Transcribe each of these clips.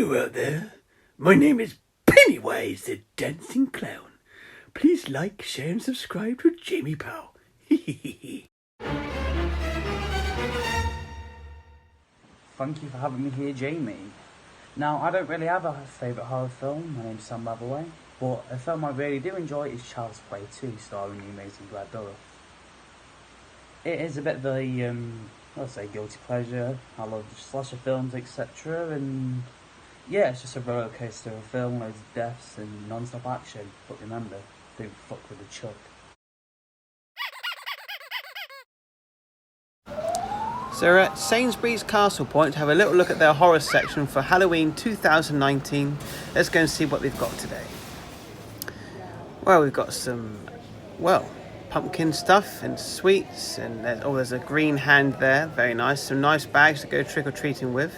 Hello out there. My name is Pennywise the Dancing Clown. Please like, share and subscribe to Jamie Powell. Thank you for having me here, Jamie. Now, I don't really have a favourite horror film. My name's Sam Latherway. But a film I really do enjoy is Child's Play 2, starring the amazing Brad Dourif. It is a bit of a, let's say, guilty pleasure. I love slasher films, etc. And yeah, it's just a roller coaster of a film, loads of deaths and non-stop action. But remember, don't fuck with the chuck. So we're at Sainsbury's Castle Point to have a little look at their horror section for Halloween 2019. Let's go and see what they've got today. Well, we've got some, pumpkin stuff and sweets, and there's a green hand there, very nice. Some nice bags to go trick-or-treating with.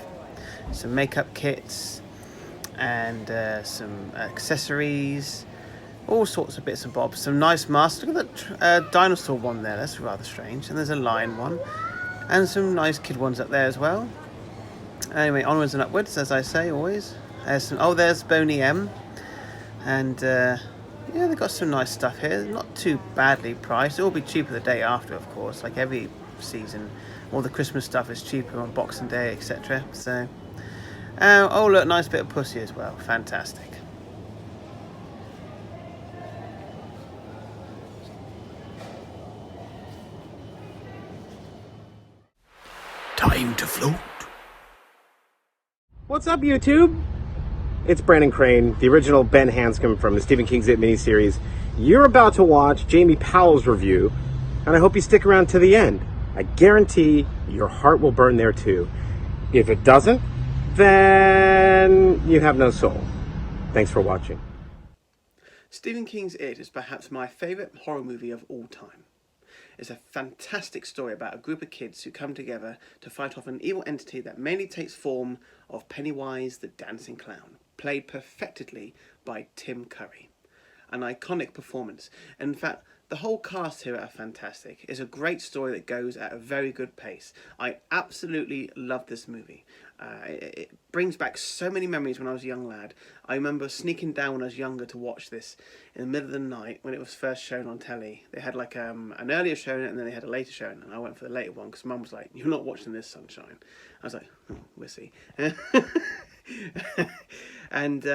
Some makeup kits and some accessories, all sorts of bits and bobs. Some nice masks. Look at that dinosaur one there, that's rather strange. And there's a lion one. And some nice kid ones up there as well. Anyway, onwards and upwards, as I say, always. There's Boney M. And, they've got some nice stuff here. Not too badly priced. It will be cheaper the day after, of course. Like every season, all the Christmas stuff is cheaper on Boxing Day, etc. So, look, nice bit of pussy as well. Fantastic. Time to float. What's up, YouTube? It's Brandon Crane, the original Ben Hanscom from the Stephen King's It miniseries. You're about to watch Jamie Powell's review, and I hope you stick around to the end. I guarantee your heart will burn there too. If it doesn't, then you have no soul. Thanks for watching. Stephen King's It is perhaps my favourite horror movie of all time. It's a fantastic story about a group of kids who come together to fight off an evil entity that mainly takes form of Pennywise the Dancing Clown, played perfectly by Tim Curry. An iconic performance. In fact, the whole cast here are fantastic. It's a great story that goes at a very good pace. I absolutely love this movie. It brings back so many memories when I was a young lad. I remember sneaking down when I was younger to watch this in the middle of the night when it was first shown on telly. They had like an earlier showing and then they had a later showing, and I went for the later one because Mum was like, "You're not watching this, sunshine." I was like, "Oh, we'll see." And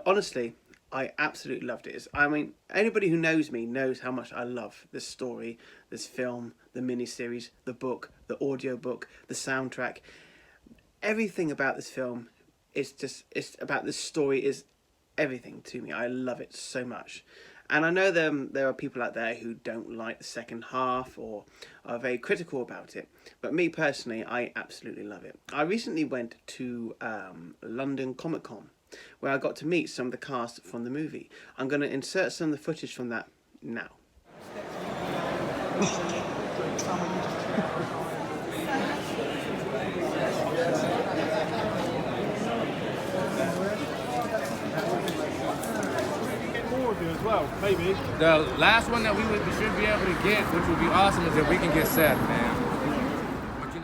honestly, I absolutely loved it. I mean, anybody who knows me knows how much I love this story, this film, the miniseries, the book, the audiobook, the soundtrack. Everything about this film it's about this story is everything to me. I love it so much. And I know there are people out there who don't like the second half or are very critical about it. But me personally, I absolutely love it. I recently went to London Comic Con, where I got to meet some of the cast from the movie. I'm going to insert some of the footage from that now. As well, maybe. The last one that we should be able to get, which would be awesome, is if we can get Seth, man. But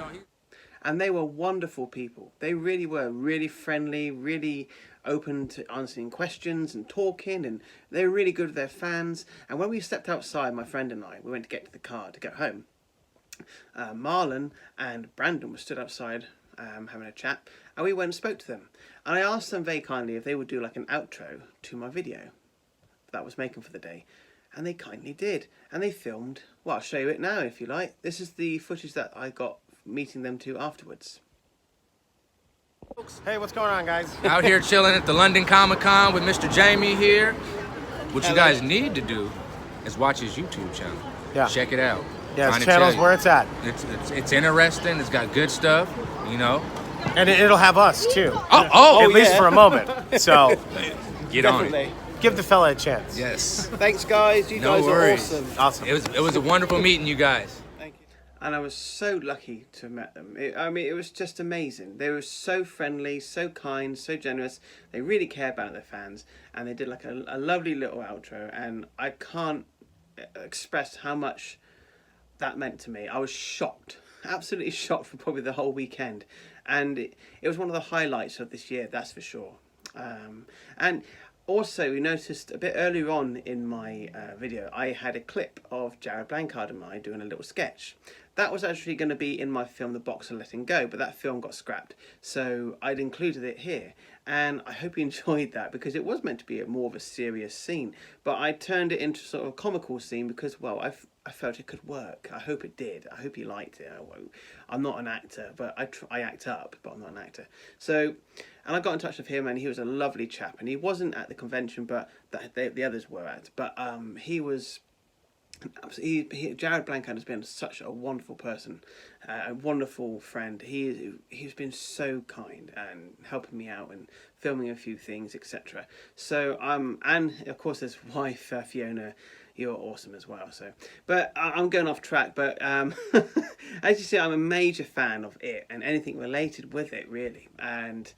and they were wonderful people. They really were really friendly, really open to answering questions and talking, and they were really good with their fans. And when we stepped outside, my friend and I, we went to get to the car to go home. Marlon and Brandon were stood outside having a chat, and we went and spoke to them. And I asked them very kindly if they would do like an outro to my video that I was making for the day, and they kindly did. And they filmed, well, I'll show you it now if you like. This is the footage that I got meeting them to afterwards. Hey, what's going on, guys? out here chilling at the London Comic Con with Mr. Jamie here. What you guys need to do is watch his YouTube channel. Yeah. Check it out. Yeah, his channel's where it's at. It's interesting. It's got good stuff, you know. And it'll have us, too. At least for a moment. So, get on it. Give the fella a chance. Yes. Thanks, guys. You No guys worries. are awesome. Awesome. It was a wonderful meeting you guys. Thank you. And I was so lucky to have met them. It was just amazing. They were so friendly, so kind, so generous. They really care about their fans, and they did like a lovely little outro. And I can't express how much that meant to me. I was shocked. absolutely shocked for probably the whole weekend, and it was one of the highlights of this year, that's for sure. And also, we noticed a bit earlier on in my video, I had a clip of Jared Blanchard and I doing a little sketch. That was actually going to be in my film The Boxer Letting Go, but that film got scrapped, so I'd included it here. And I hope you enjoyed that, because it was meant to be more of a serious scene, but I turned it into sort of a comical scene because, well, I felt it could work. I hope it did. I hope you liked it. I'm not an actor, but I act up, but I'm not an actor. So, and I got in touch with him, and he was a lovely chap, and he wasn't at the convention, but the others were at. But Jared Blanchard has been such a wonderful person, a wonderful friend. He's been so kind and helping me out and filming a few things, etc. So and of course his wife Fiona, you're awesome as well. So, but I'm going off track. But as you see, I'm a major fan of it and anything related with it, really. And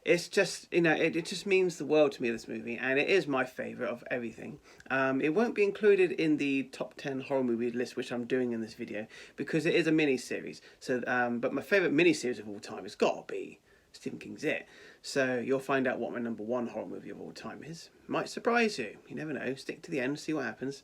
it's just, you know, it just means the world to me, this movie, and it is my favourite of everything. It won't be included in the top 10 horror movie list, which I'm doing in this video, because it is a mini-series. So, but my favourite mini-series of all time has got to be Stephen King's It. So you'll find out what my number 1 horror movie of all time is. Might surprise you. You never know. Stick to the end, see what happens.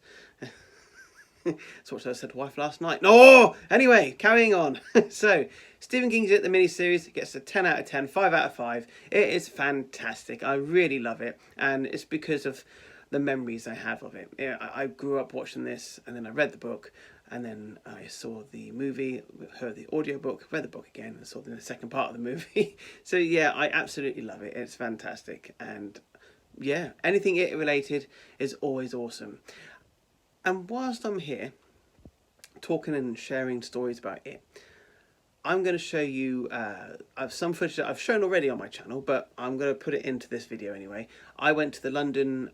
That's what I said to wife last night. No! Anyway, carrying on. So, Stephen King's It, the miniseries, gets a 10 out of 10, 5 out of 5. It is fantastic. I really love it. And it's because of the memories I have of it. Yeah, I grew up watching this, and then I read the book, and then I saw the movie, heard the audiobook, read the book again, and saw the second part of the movie. So, yeah, I absolutely love it. It's fantastic. And, yeah, anything It related is always awesome. And whilst I'm here talking and sharing stories about it, I'm going to show you some footage that I've shown already on my channel, but I'm going to put it into this video anyway. I went to the London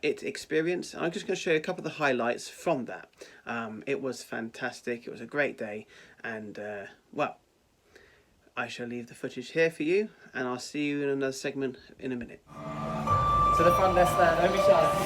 It experience, and I'm just going to show you a couple of the highlights from that. It was fantastic. It was a great day, and well, I shall leave the footage here for you, and I'll see you in another segment in a minute. To the front desk there, don't be shy.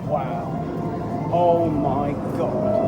Wow. Oh my God.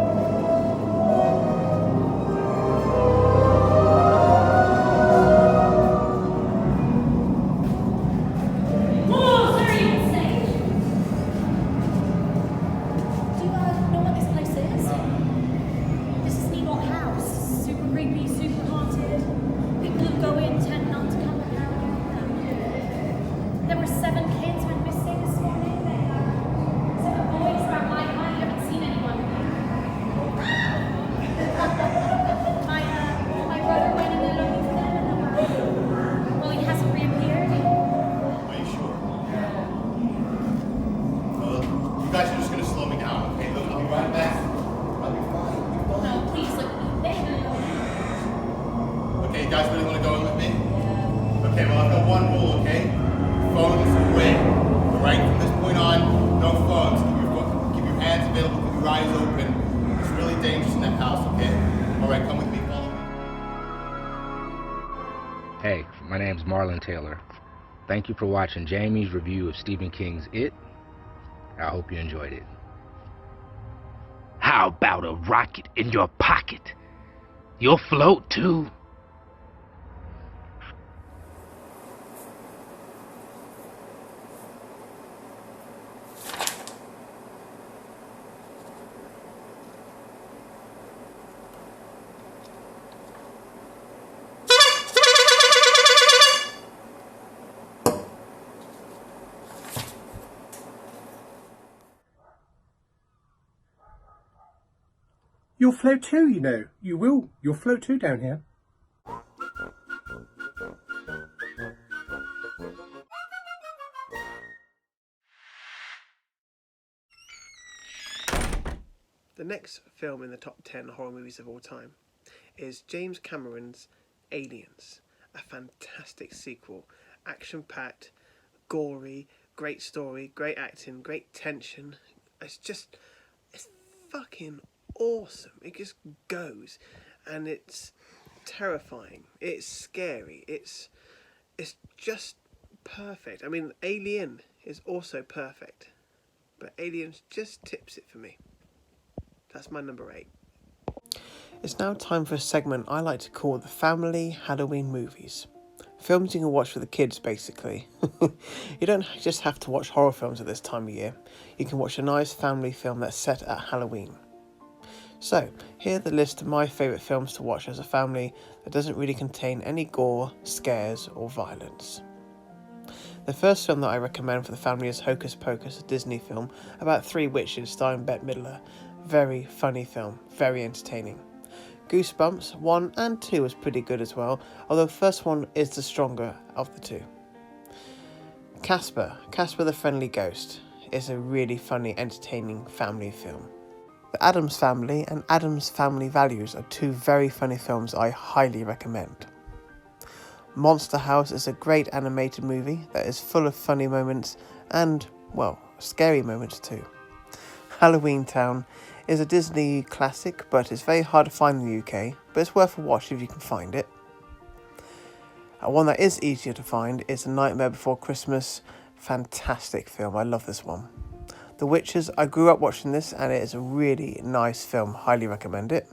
guys really want to go in with me? Okay, well I've got one rule, okay? Phones away. Alright, from this point on, no phones. Keep your hands available, keep your eyes open. It's really dangerous in that house, okay? Alright, come with me, follow me. Hey, my name's Marlon Taylor. Thank you for watching Jamie's review of Stephen King's It. I hope you enjoyed it. How about a rocket in your pocket? You'll float too. You'll float too, you know. You will. You'll float too down here. The next film in the top 10 horror movies of all time is James Cameron's Aliens, a fantastic sequel, action-packed, gory, great story, great acting, great tension. It's fucking awesome. It just goes, and it's terrifying. It's scary. It's just perfect. I mean, Alien is also perfect, but Aliens just tips it for me. That's my number 8. It's now time for a segment I like to call the Family Halloween Movies. Films you can watch with the kids, basically. You don't just have to watch horror films at this time of year. You can watch a nice family film that's set at Halloween. So, here are the list of my favourite films to watch as a family that doesn't really contain any gore, scares or violence. The first film that I recommend for the family is Hocus Pocus, a Disney film about 3 witches starring Bette Midler. Very funny film, very entertaining. Goosebumps 1 and 2 was pretty good as well, although the first one is the stronger of the two. Casper the Friendly Ghost is a really funny, entertaining family film. The Addams Family and Addams Family Values are 2 very funny films I highly recommend. Monster House is a great animated movie that is full of funny moments and, well, scary moments too. Halloween Town is a Disney classic, but it's very hard to find in the UK, but it's worth a watch if you can find it. One that is easier to find is A Nightmare Before Christmas. Fantastic film, I love this one. The Witches, I grew up watching this and it is a really nice film, highly recommend it.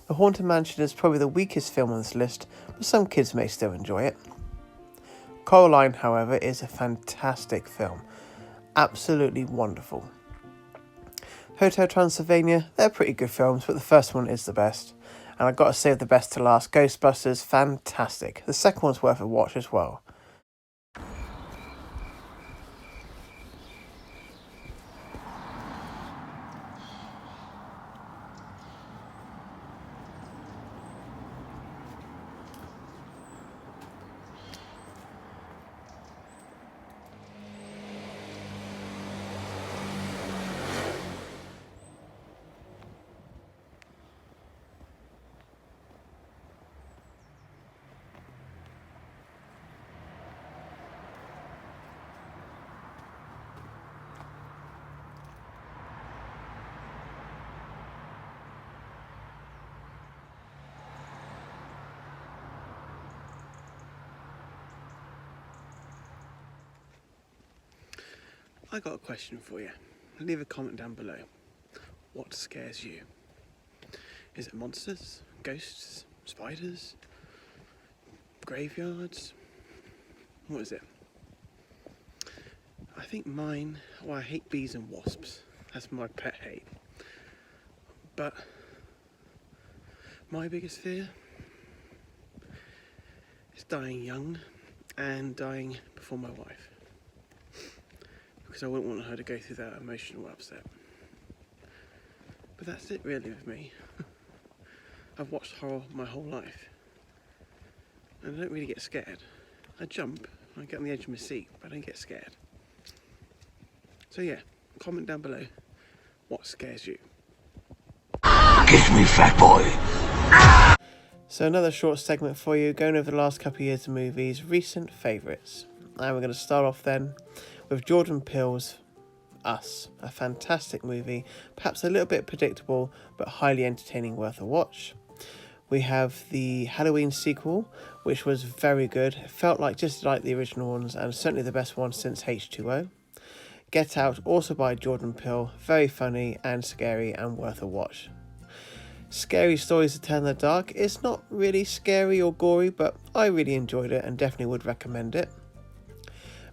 The Haunted Mansion is probably the weakest film on this list, but some kids may still enjoy it. Coraline, however, is a fantastic film, absolutely wonderful. Hotel Transylvania, they're pretty good films, but the first one is the best. And I've got to save the best to last. Ghostbusters, fantastic. The second one's worth a watch as well. I got a question for you. Leave a comment down below. What scares you? Is it monsters, ghosts, spiders, graveyards? What is it? I think mine, well, I hate bees and wasps. That's my pet hate. But my biggest fear is dying young and dying before my wife. Because I wouldn't want her to go through that emotional upset. But that's it really with me. I've watched horror my whole life. And I don't really get scared. I jump, I get on the edge of my seat, but I don't get scared. So yeah, comment down below, what scares you? Kiss me, fat boy. So another short segment for you, going over the last couple of years of movies, recent favourites. And we're going to start off then with Jordan Peele's Us, a fantastic movie, perhaps a little bit predictable, but highly entertaining, worth a watch. We have the Halloween sequel, which was very good. It felt like just like the original ones, and certainly the best one since H2O. Get Out, also by Jordan Peele, very funny and scary and worth a watch. Scary Stories to Tell in the Dark, it's not really scary or gory, but I really enjoyed it and definitely would recommend it.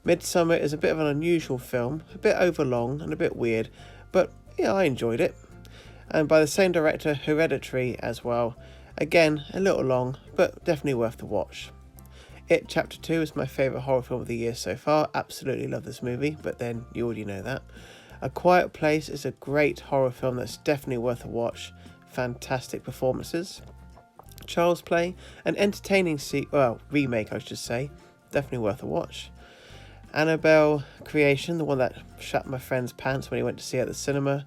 Midsommar is a bit of an unusual film, a bit overlong and a bit weird, but yeah, I enjoyed it. And by the same director, Hereditary as well. Again, a little long, but definitely worth the watch. It Chapter 2 is my favourite horror film of the year so far. Absolutely love this movie, but then you already know that. A Quiet Place is a great horror film that's definitely worth a watch. fantastic performances. Child's Play, an entertaining remake I should say, definitely worth a watch. Annabelle Creation, the one that shat my friend's pants when he went to see it at the cinema,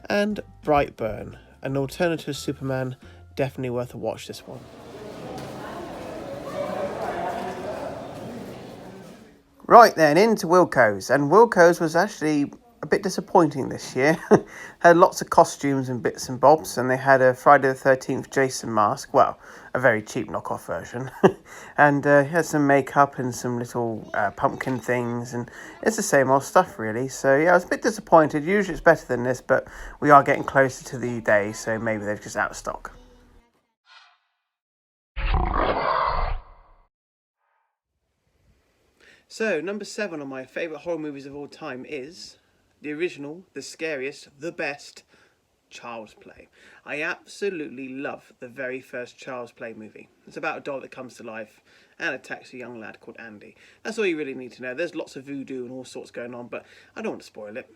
and Brightburn, an alternative Superman, definitely worth a watch this one. Right then, into Wilko's, and Wilko's was actually a bit disappointing this year. Had lots of costumes and bits and bobs, and they had a Friday the 13th Jason mask, well, a very cheap knockoff version, and had some makeup and some little pumpkin things, and it's the same old stuff really. So yeah, I was a bit disappointed. Usually it's better than this, but we are getting closer to the day, so maybe they're just out of stock. So number 7 on my favourite horror movies of all time is the original, the scariest, the best, Child's Play. I absolutely love the very first Child's Play movie. It's about a doll that comes to life and attacks a young lad called Andy. That's all you really need to know. There's lots of voodoo and all sorts going on, but I don't want to spoil it.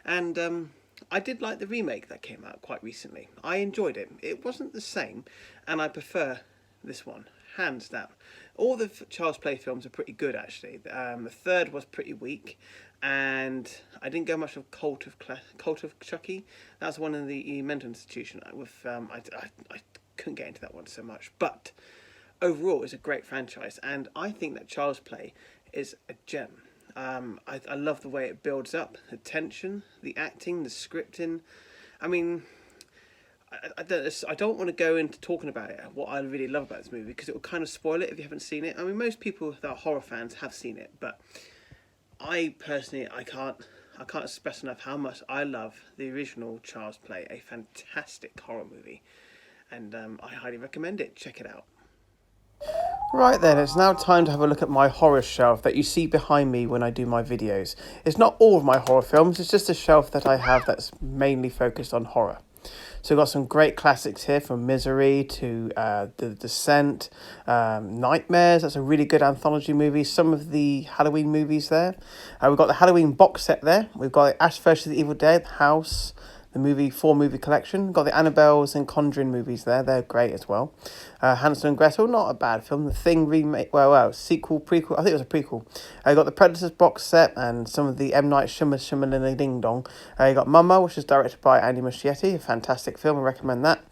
And I did like the remake that came out quite recently. I enjoyed it. It wasn't the same, and I prefer this one, hands down. All the Child's Play films are pretty good actually. The third was pretty weak, and I didn't go much of Cult of Chucky. That's one in the mental institution. With I couldn't get into that one so much, but overall it's a great franchise, and I think that Child's Play is a gem. I love the way it builds up, the tension, the acting, the scripting. I mean, I don't want to go into talking about it, what I really love about this movie, because it will kind of spoil it if you haven't seen it. I mean, most people that are horror fans have seen it, but I personally, I can't express enough how much I love the original Child's Play, a fantastic horror movie, and I highly recommend it. Check it out. Right then, it's now time to have a look at my horror shelf that you see behind me when I do my videos. It's not all of my horror films, it's just a shelf that I have that's mainly focused on horror. So we've got some great classics here, from Misery to The Descent, Nightmares. That's a really good anthology movie. Some of the Halloween movies there. We've got the Halloween box set there. We've got Ash vs. the Evil Dead, House, the movie 4-movie collection. We've got the Annabelles and Conjuring movies there. They're great as well. Hansel and Gretel, not a bad film. The Thing remake, well, sequel, prequel. I think it was a prequel. You got the Predators box set and some of the M. Night Shyamalan Ding Dong. You got Mama, which is directed by Andy Muschietti. A fantastic film. I recommend that.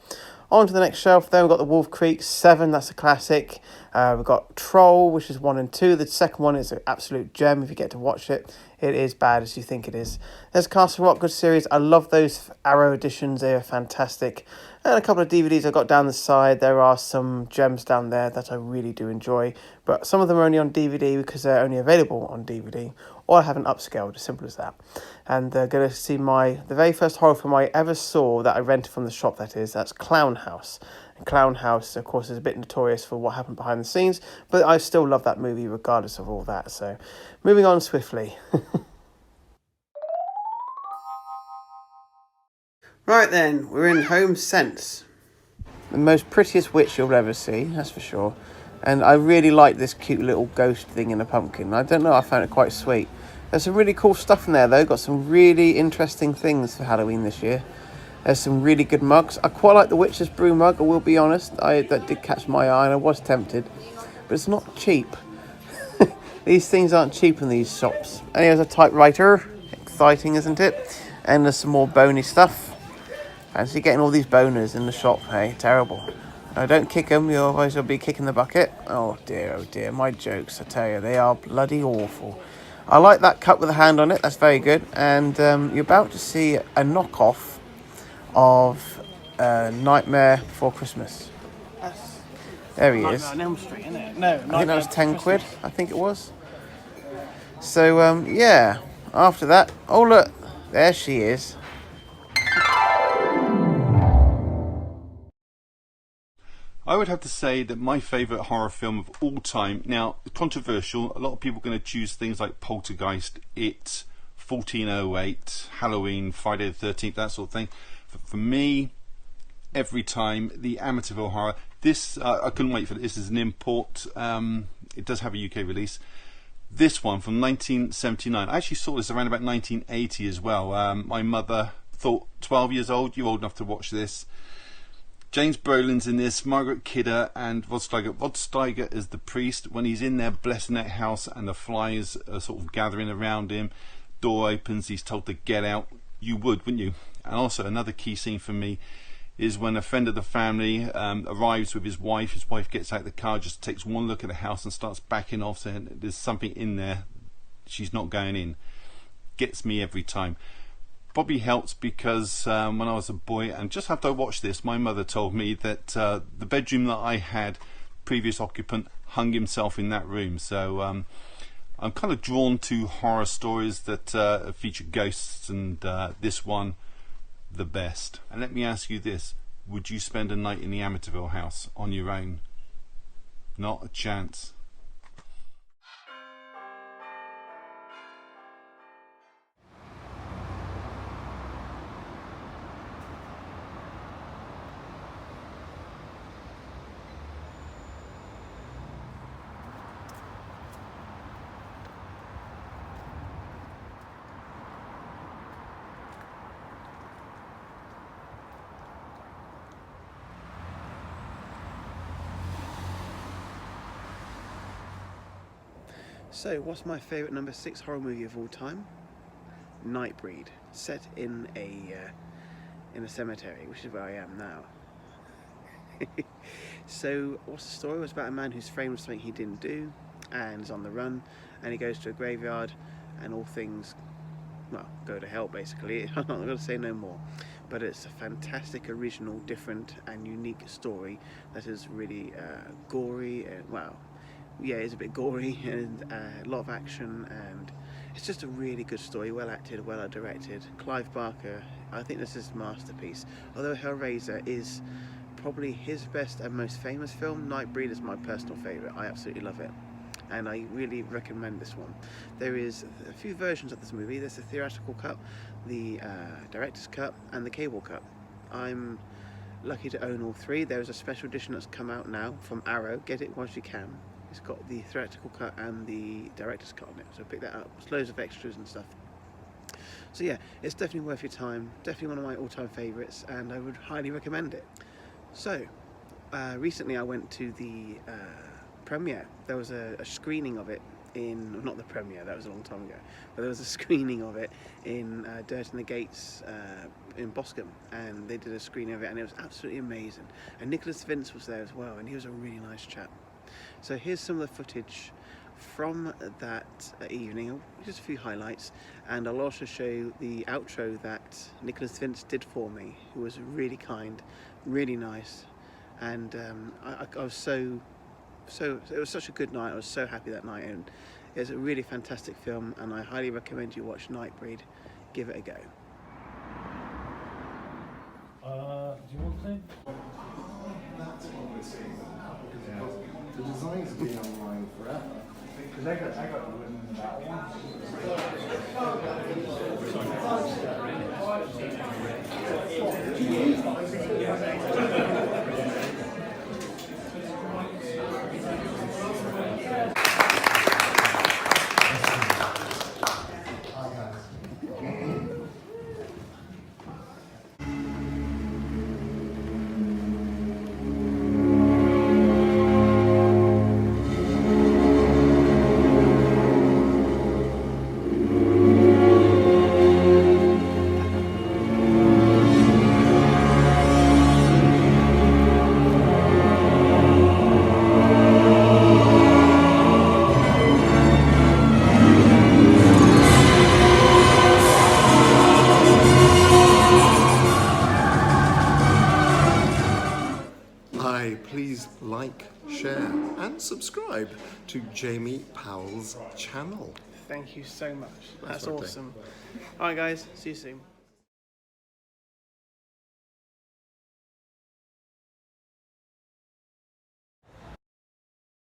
On to the next shelf then, we've got the Wolf Creek 7, that's a classic. We've got Troll, which is 1 and 2. The second one is an absolute gem if you get to watch it. It is bad as you think it is. There's Castle Rock, good series. I love those Arrow editions, they are fantastic. And a couple of DVDs I got down the side. There are some gems down there that I really do enjoy, but some of them are only on DVD because they're only available on DVD, or I haven't upscaled, as simple as that. And going to see the very first horror film I ever saw that I rented from the shop, that's Clown House. And Clown House, of course, is a bit notorious for what happened behind the scenes, but I still love that movie regardless of all that. So, moving on swiftly. Right then, we're in Home Sense. The most prettiest witch you'll ever see, that's for sure. And I really like this cute little ghost thing in a pumpkin. I don't know, I found it quite sweet. There's some really cool stuff in there though. Got some really interesting things for Halloween this year. There's some really good mugs. I quite like the Witch's Brew mug, I will be honest. That did catch my eye and I was tempted. But it's not cheap. These things aren't cheap in these shops. And here's a typewriter. Exciting, isn't it? And there's some more bony stuff. Fancy getting all these boners in the shop, hey? Terrible. No, don't kick them, otherwise you'll be kicking the bucket. Oh dear, my jokes, I tell you, they are bloody awful. I like that cup with a hand on it, that's very good. And you're about to see a knockoff of Nightmare Before Christmas. There he is. Nightmare on Elm Street, isn't it? No, I think that was 10 quid, I think it was. So, yeah, after that, oh look, there she is. I would have to say that my favourite horror film of all time, now controversial, a lot of people are going to choose things like Poltergeist, It, 1408, Halloween, Friday the 13th, that sort of thing. For me, every time, the Amityville Horror, this, I couldn't wait for this, this is an import, it does have a UK release. This one from 1979, I actually saw this around about 1980 as well. My mother thought, 12 years old, you're old enough to watch this. James Brolin's in this, Margaret Kidder and Rod Steiger. Rod Steiger is the priest. When he's in there blessing that house and the flies are sort of gathering around him, door opens, he's told to get out. You would, wouldn't you? And also another key scene for me is when a friend of the family arrives with his wife. His wife gets out of the car, just takes one look at the house and starts backing off, saying there's something in there, she's not going in. Gets me every time. Probably helps because when I was a boy, and just after I watched this, my mother told me that the bedroom that I had, previous occupant, hung himself in that room. So I'm kind of drawn to horror stories that feature ghosts, and this one the best. And let me ask you this, would you spend a night in the Amityville house on your own? Not a chance. So, what's my favourite number 6 horror movie of all time? Nightbreed, set in a cemetery, which is where I am now. So, what's the story? It was about a man who's framed for something he didn't do and is on the run, and he goes to a graveyard, and all things, well, go to hell basically. I'm not going to say no more, but it's a fantastic, original, different, and unique story that is really gory and, well, yeah, it's a bit gory and a lot of action, and it's just a really good story, well acted, well directed. Clive Barker, I think this is his masterpiece. Although Hellraiser is probably his best and most famous film, Nightbreed is my personal favourite. I absolutely love it, and I really recommend this one. There is a few versions of this movie. There's the theatrical cut, the director's cut, and the cable cut. I'm lucky to own all three. There's a special edition that's come out now from Arrow. Get it once you can. It's got the theatrical cut and the director's cut on it, so pick that up. There's loads of extras and stuff. So yeah, it's definitely worth your time. Definitely one of my all-time favourites, and I would highly recommend it. So, recently I went to the premiere. There was a screening of it in, not the premiere, that was a long time ago, but there was a screening of it in Dirt in the Gates in Boscombe, and they did a screening of it, and it was absolutely amazing. And Nicholas Vince was there as well, and he was a really nice chap. So here's some of the footage from that evening, just a few highlights, and I'll also show you the outro that Nicholas Vince did for me, who was really kind, really nice, and I was so it was such a good night. I was so happy that night, and it's a really fantastic film, and I highly recommend you watch Nightbreed. Give it a go. Do you want to? That's what we're seeing. The designs have been online forever. Because I got the wooden that please like, share and subscribe to Jamie Powell's channel. Thank you so much. That's awesome. Alright guys, see you soon.